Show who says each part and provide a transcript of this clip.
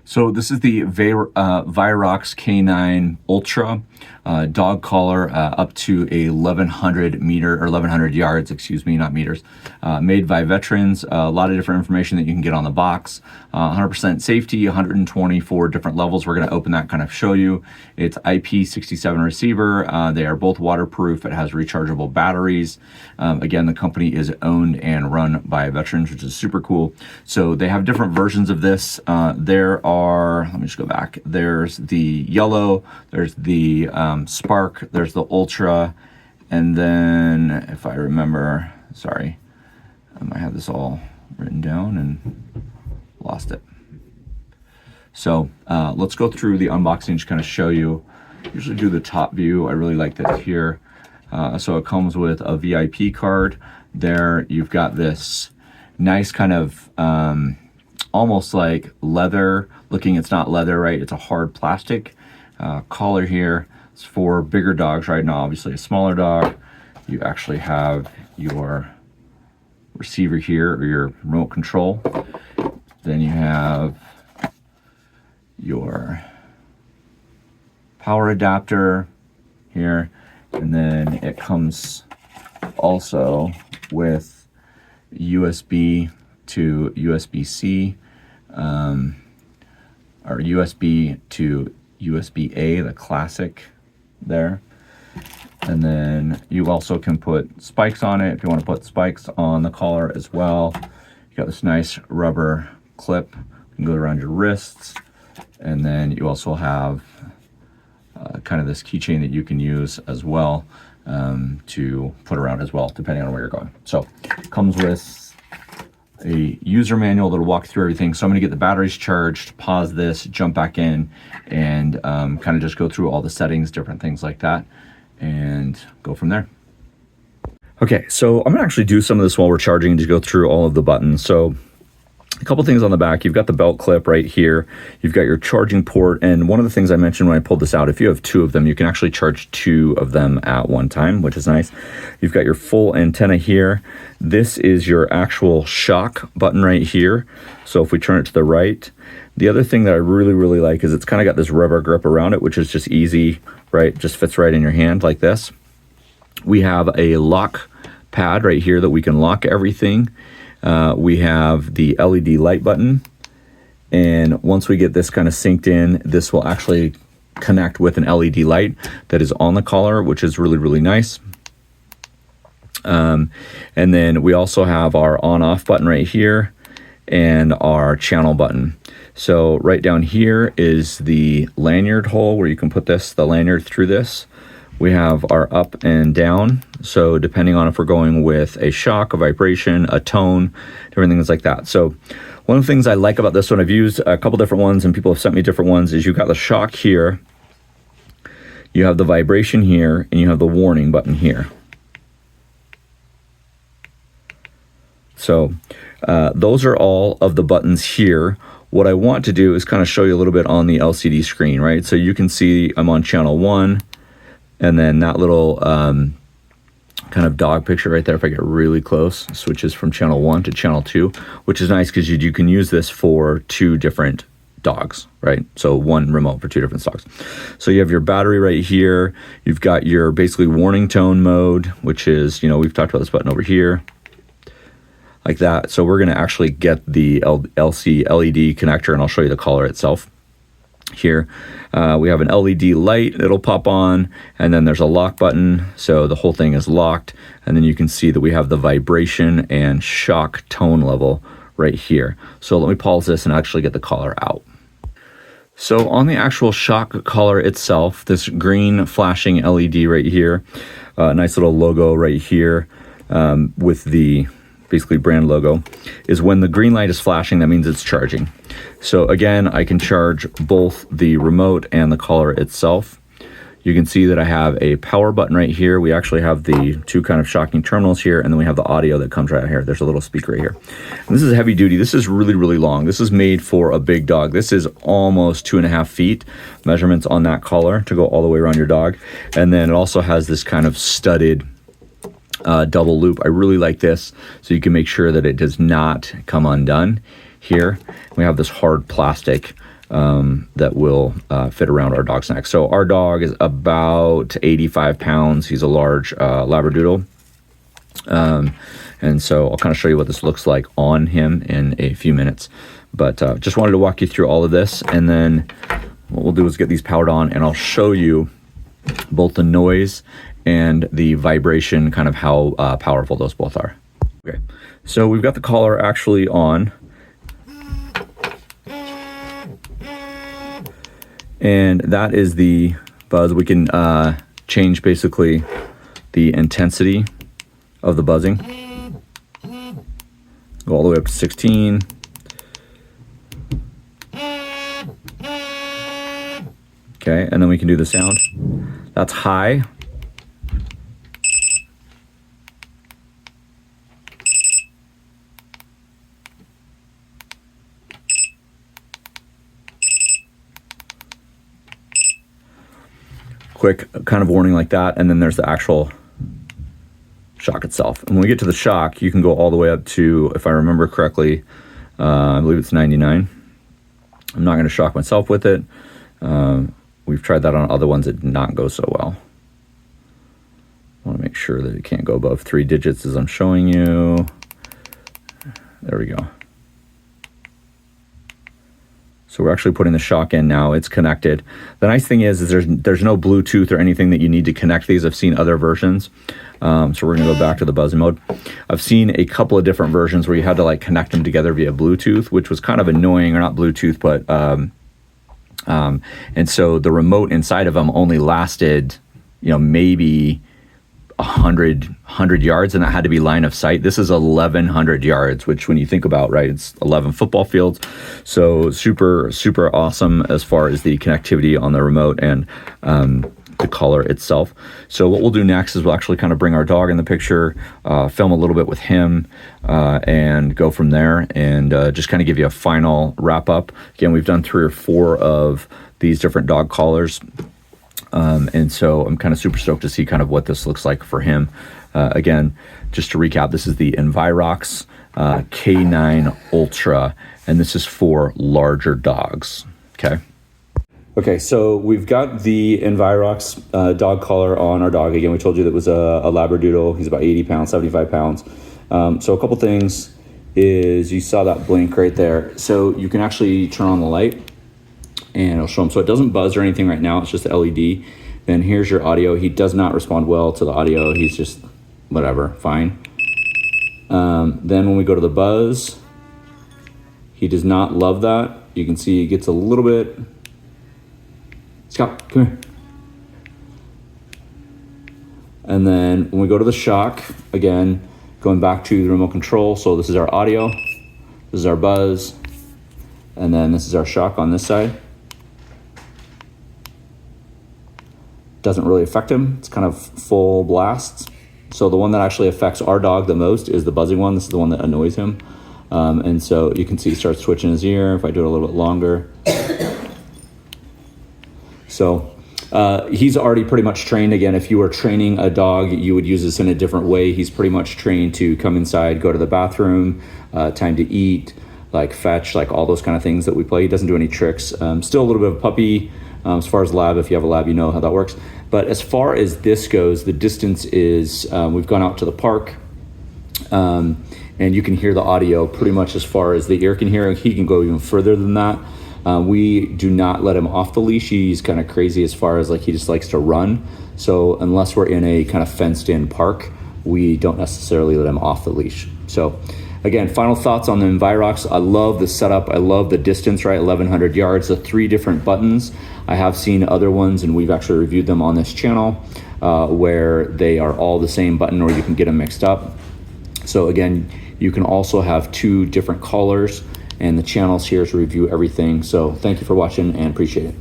Speaker 1: So this is the INVIROX K9 Ultra dog collar up to a 1100 yards, excuse me, not meters. Made by veterans. A lot of different information that you can get on the box. 100% safety, 124 different levels. We're going to open that, kind of show you. It's IP67 receiver. They are both waterproof. It has rechargeable batteries. Again, the company is owned and run by veterans, which is super cool. So they have different versions of this. Let me just go back. There's the yellow, there's the Spark, there's the Ultra, and then if I remember, sorry, I have this all written down and lost it. So let's go through the unboxing, just kind of show you. Usually do the top view. I really like this here. So it comes with a VIP card. There you've got this nice kind of almost like leather looking. It's not leather, right? It's a hard plastic collar here. It's for bigger dogs. Right now, obviously a smaller dog, you actually have your receiver here, or your remote control. Then you have your power adapter here, and then it comes also with USB to USB-C, or USB to USB-A, the classic there. And then you also can put spikes on it if you want to put spikes on the collar as well. You got this nice rubber clip, you can go around your wrists, and then you also have kind of this keychain that you can use as well to put around as well, depending on where you're going. So it comes with a user manual that'll walk through everything. So I'm going to get the batteries charged, pause this, jump back in, and kind of just go through all the settings, different things like that, and go from there. Okay, so I'm going to actually do some of this while we're charging and just go through all of the buttons. So a couple things on the back. You've got the belt clip right here. You've got your charging port. And one of the things I mentioned when I pulled this out, if you have two of them, you can actually charge two of them at one time, which is nice. You've got your full antenna here. This is your actual shock button right here. So if we turn it to the right, the other thing that I really, really like is it's kind of got this rubber grip around it, which is just easy, right? Just fits right in your hand like this. We have a lock pad right here that we can lock everything. We have the LED light button, and once we get this kind of synced in, this will actually connect with an LED light that is on the collar, which is really, really nice. And then we also have our on-off button right here and our channel button. So right down here is the lanyard hole where you can put the lanyard through this. We have our up and down. So depending on if we're going with a shock, a vibration, a tone, different things like that. So one of the things I like about this one, I've used a couple different ones and people have sent me different ones, is you've got the shock here, you have the vibration here, and you have the warning button here. So those are all of the buttons here. What I want to do is kind of show you a little bit on the LCD screen, right? So you can see I'm on channel 1, and then that little kind of dog picture right there, if I get really close, switches from channel 1 to channel 2, which is nice because you can use this for two different dogs, right? So one remote for two different dogs. So you have your battery right here. You've got your basically warning tone mode, which is, we've talked about this button over here, like that. So we're going to actually get the LED connector, and I'll show you the collar itself. Here we have an LED light that'll pop on, and then there's a lock button, so the whole thing is locked, and then you can see that we have the vibration and shock tone level right here. So let me pause this and actually get the collar out. So on the actual shock collar itself, this green flashing LED right here, nice little logo right here with the basically brand logo, is when the green light is flashing, that means it's charging. So again, I can charge both the remote and the collar itself. You can see that I have a power button right here. We actually have the two kind of shocking terminals here, and then we have the audio that comes right here. There's a little speaker right here. And this is heavy duty. This is really, really long. This is made for a big dog. This is almost 2.5 feet measurements on that collar to go all the way around your dog. And then it also has this kind of studded double loop. I really like this, so you can make sure that it does not come undone. Here we have this hard plastic that will fit around our dog's neck. So our dog is about 85 pounds. He's a large Labradoodle. And so I'll kind of show you what this looks like on him in a few minutes. But just wanted to walk you through all of this. And then what we'll do is get these powered on, and I'll show you both the noise and the vibration, kind of how powerful those both are. Okay, so we've got the collar actually on. And that is the buzz. We can change basically the intensity of the buzzing. Go all the way up to 16. Okay, and then we can do the sound. That's high. Quick kind of warning like that, and then there's the actual shock itself. And when we get to the shock, you can go all the way up to, if I remember correctly, I believe it's 99. I'm not going to shock myself with it. We've tried that on other ones. It did not go so well. I want to make sure that it can't go above 3 digits as I'm showing you. There we go. So we're actually putting the shock in now. It's connected. The nice thing is there's no Bluetooth or anything that you need to connect these. I've seen other versions. So we're gonna go back to the buzzing mode. I've seen a couple of different versions where you had to like connect them together via Bluetooth, which was kind of annoying, or not Bluetooth, but and so the remote inside of them only lasted, maybe 100 yards, and that had to be line of sight. This is 1,100 yards, which when you think about, right, it's 11 football fields. So super, super awesome as far as the connectivity on the remote and the collar itself. So what we'll do next is we'll actually kind of bring our dog in the picture, film a little bit with him, and go from there, and just kind of give you a final wrap up. Again, we've done 3 or 4 of these different dog collars. And so I'm kind of super stoked to see kind of what this looks like for him. Again, just to recap, this is the INVIROX K9 Ultra, and this is for larger dogs. Okay, so we've got the INVIROX dog collar on our dog. Again, we told you that was a Labradoodle. He's about 80 pounds, 75 pounds. So a couple things is you saw that blink right there. So you can actually turn on the light, and it'll show him. So it doesn't buzz or anything right now. It's just the LED. Then here's your audio. He does not respond well to the audio. He's just whatever, fine. Then when we go to the buzz, he does not love that. You can see he gets a little bit. Scott, come here. And then when we go to the shock, again, going back to the remote control. So this is our audio, this is our buzz, and then this is our shock on this side. Doesn't really affect him. It's kind of full blast. So the one that actually affects our dog the most is the buzzing one. This is the one that annoys him. And so you can see he starts twitching his ear if I do it a little bit longer. So he's already pretty much trained. Again, if you were training a dog, you would use this in a different way. He's pretty much trained to come inside, go to the bathroom, time to eat, like fetch, like all those kind of things that we play. He doesn't do any tricks. Still a little bit of a puppy. As far as lab, if you have a lab, you know how that works. But as far as this goes, the distance is, we've gone out to the park, and you can hear the audio pretty much as far as the ear can hear. He can go even further than that. We do not let him off the leash. He's kind of crazy as far as like he just likes to run. So unless we're in a kind of fenced in park, we don't necessarily let him off the leash. So again, final thoughts on the INVIROX. I love the setup. I love the distance, right? 1,100 yards, the 3 different buttons. I have seen other ones, and we've actually reviewed them on this channel, where they are all the same button, or you can get them mixed up. So again, you can also have 2 different collars, and the channel's here to review everything. So thank you for watching, and appreciate it.